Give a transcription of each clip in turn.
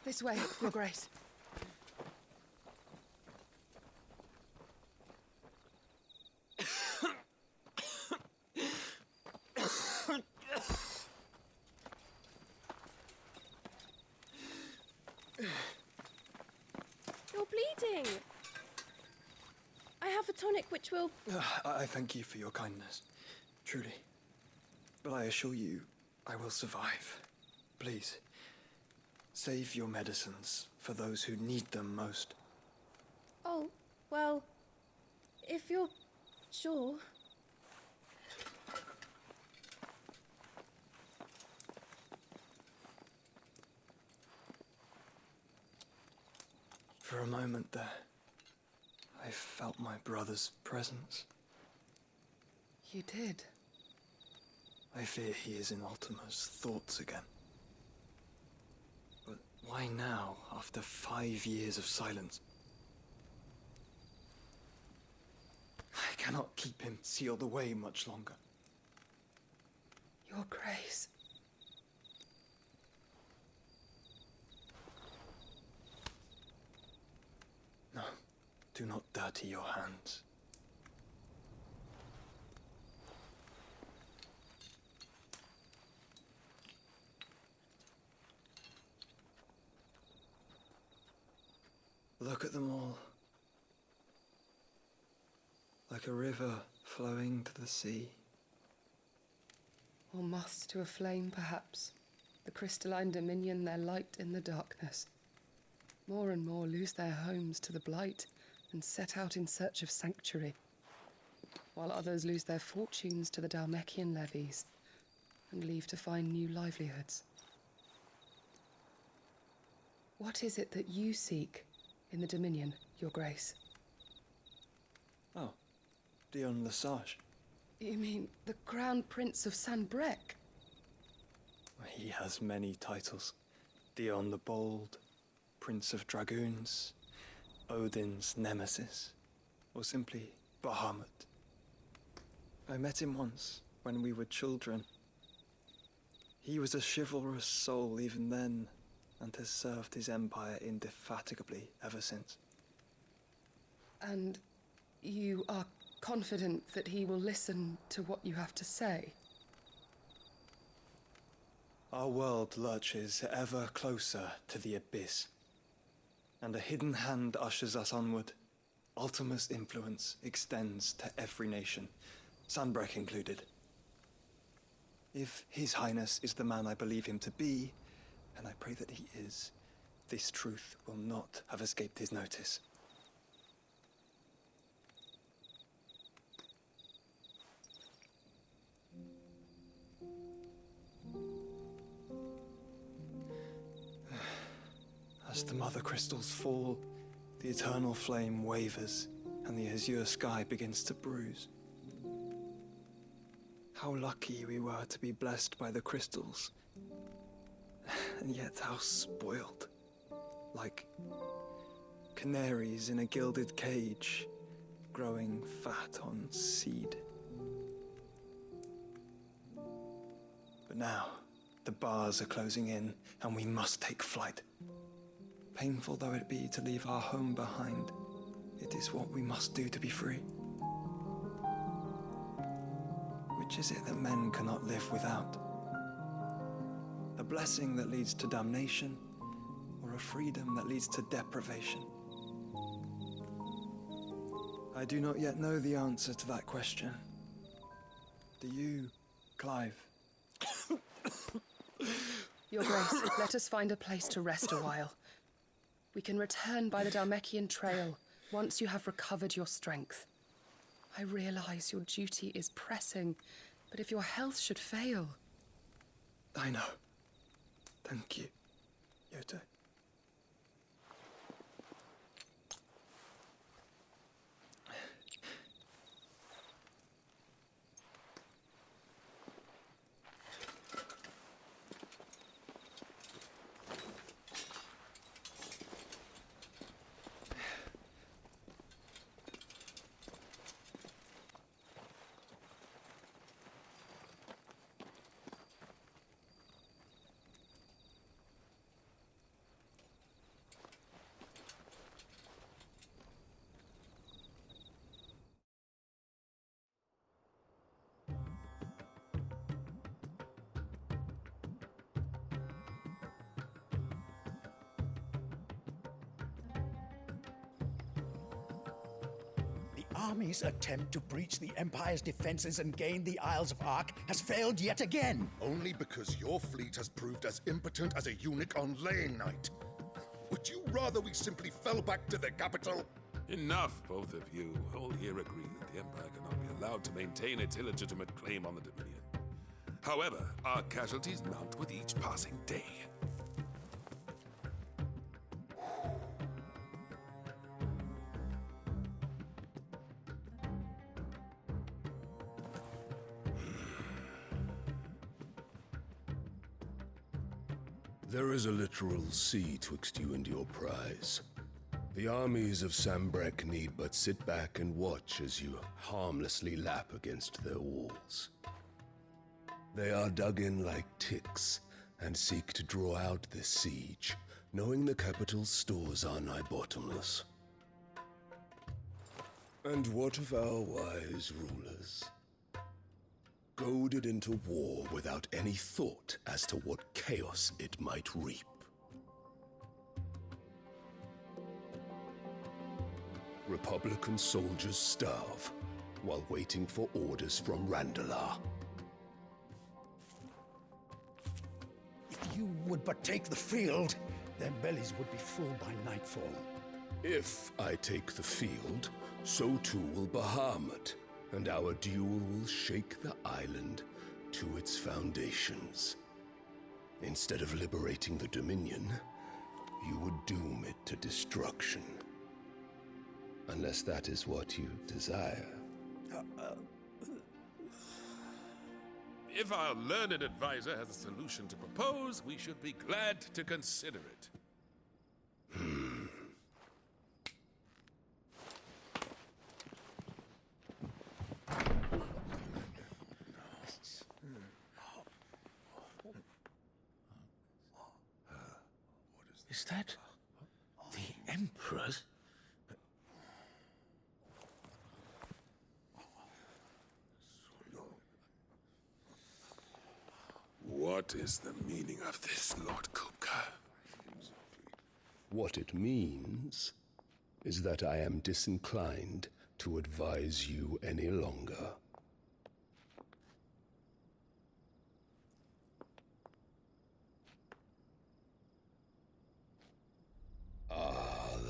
This way, Your Grace. You're bleeding. I have a tonic which will... I thank you for your kindness, truly. But I assure you, I will survive. Please, save your medicines for those who need them most. Oh, well, if you're sure... For a moment there, I felt my brother's presence. You did? I fear he is in Ultima's thoughts again. But why now, after 5 years of silence? I cannot keep him sealed away much longer. Your Grace. No, do not dirty your hands. Look at them all. Like a river flowing to the sea. Or moths to a flame, perhaps. The crystalline dominion their light in the darkness. More and more lose their homes to the blight and set out in search of sanctuary, while others lose their fortunes to the Dhalmekian levies and leave to find new livelihoods. What is it that you seek in the Dominion, Your Grace? Oh, Dion Lesage. You mean the Crown Prince of Sanbrec? He has many titles. Dion the Bold, Prince of Dragoons, Odin's Nemesis, or simply Bahamut. I met him once, when we were children. He was a chivalrous soul even then, and has served his empire indefatigably ever since. And you are confident that he will listen to what you have to say? Our world lurches ever closer to the abyss, and a hidden hand ushers us onward. Ultima's influence extends to every nation, Sanbrec included. If His Highness is the man I believe him to be, and I pray that he is, this truth will not have escaped his notice. As the mother crystals fall, the eternal flame wavers, and the azure sky begins to bruise. How lucky we were to be blessed by the crystals, and yet how spoiled. Like canaries in a gilded cage, growing fat on seed. But now, the bars are closing in, and we must take flight. Painful though it be to leave our home behind, it is what we must do to be free. Which is it that men cannot live without? A blessing that leads to damnation, or a freedom that leads to deprivation? I do not yet know the answer to that question. Do you, Clive? Your Grace, let us find a place to rest a while. We can return by the Dhalmekian trail once you have recovered your strength. I realize your duty is pressing, but if your health should fail... I know. Thank you, Yoto. army's attempt to breach the Empire's defenses and gain the Isles of Ark has failed yet again. Only because your fleet has proved as impotent as a eunuch on laying night. Would you rather we simply fell back to the capital? Enough, both of you. All here agree that the Empire cannot be allowed to maintain its illegitimate claim on the Dominion. However, our casualties mount with each passing day. There is a literal sea twixt you and your prize. The armies of Sambrek need but sit back and watch as you harmlessly lap against their walls. They are dug in like ticks and seek to draw out this siege, knowing the capital's stores are nigh bottomless. And what of our wise rulers? Goaded into war without any thought as to what chaos it might reap. Republican soldiers starve while waiting for orders from Randalar. If you would but take the field, their bellies would be full by nightfall. If I take the field, so too will Bahamut, and our duel will shake the island to its foundations. Instead of liberating the Dominion, you would doom it to destruction. Unless that is what you desire. If our learned advisor has a solution to propose, we should be glad to consider it. Is that the Emperor's? What is the meaning of this, Lord Kupka? What it means is that I am disinclined to advise you any longer.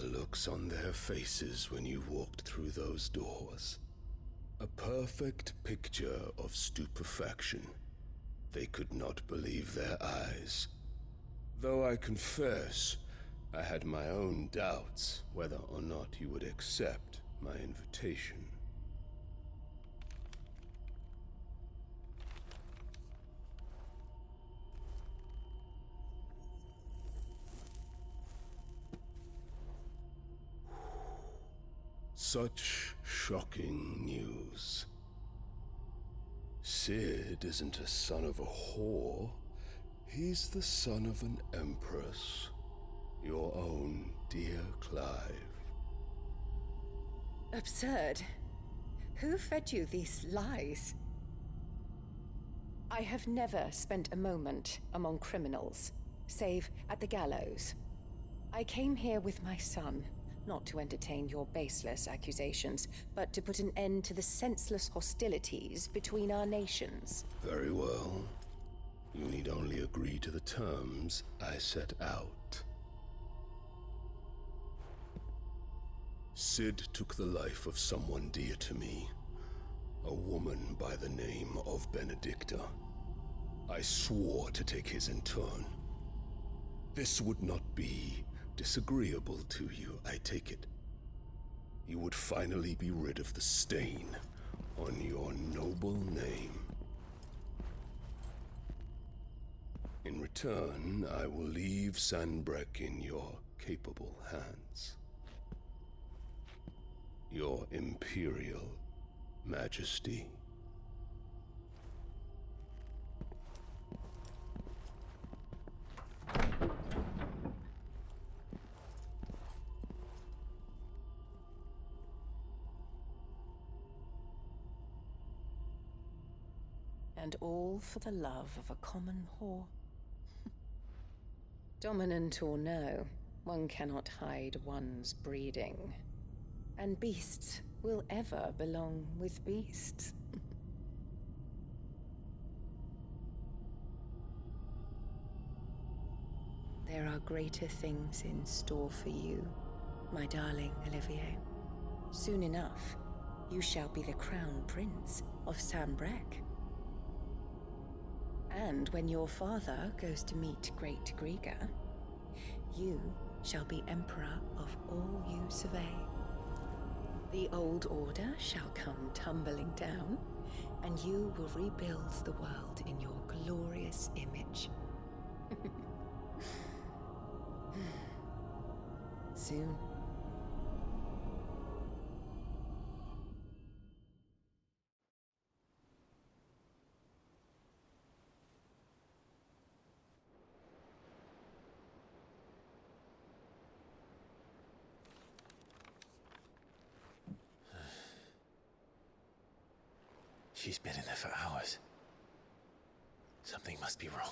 The looks on their faces when you walked through those doors. A perfect picture of stupefaction. They could not believe their eyes. Though I confess, I had my own doubts whether or not you would accept my invitation. Such shocking news. Sid isn't a son of a whore. He's the son of an empress. Your own dear Clive. Absurd. Who fed you these lies? I have never spent a moment among criminals, save at the gallows. I came here with my son, not to entertain your baseless accusations, but to put an end to the senseless hostilities between our nations. Very well. You need only agree to the terms I set out. Sid took the life of someone dear to me, a woman by the name of Benedicta. I swore to take his in turn. This would not be disagreeable to you, I take it. You would finally be rid of the stain on your noble name. In return, I will leave Sanbrek in your capable hands. Your Imperial Majesty. And all for the love of a common whore. Dominant or no, one cannot hide one's breeding. And beasts will ever belong with beasts. There are greater things in store for you, my darling Olivier. Soon enough, you shall be the crown prince of Sambrec. And when your father goes to meet Great Grieger, you shall be emperor of all you survey. The old order shall come tumbling down, and you will rebuild the world in your glorious image. Soon. She's been in there for hours. Something must be wrong.